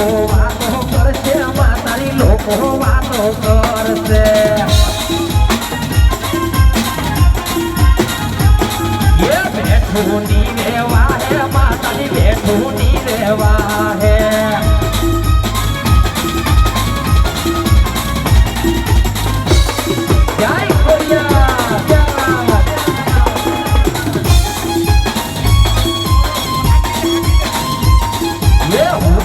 લોકો વાતો કરશે માતારી લોકો વાતો કરશે એ બેઠું ની રેવા હે માતારી બેઠું ની રેવા હે જય ખોડિયાર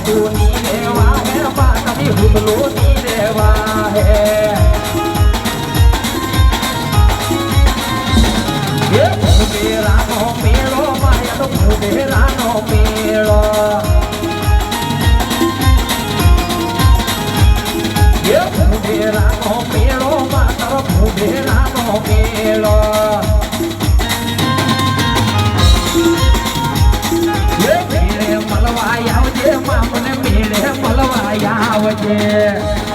ની રેવા હે માતાની હુમલો ની રેવા હે એ ભૂદેરાનો મેળો માયા તો ભૂદેરાનો મેળો એ ભૂદેરાનો મેળો માતારો ભૂદેરાનો મેળો મળવા આવજે મામને મેળે મળવા આવજે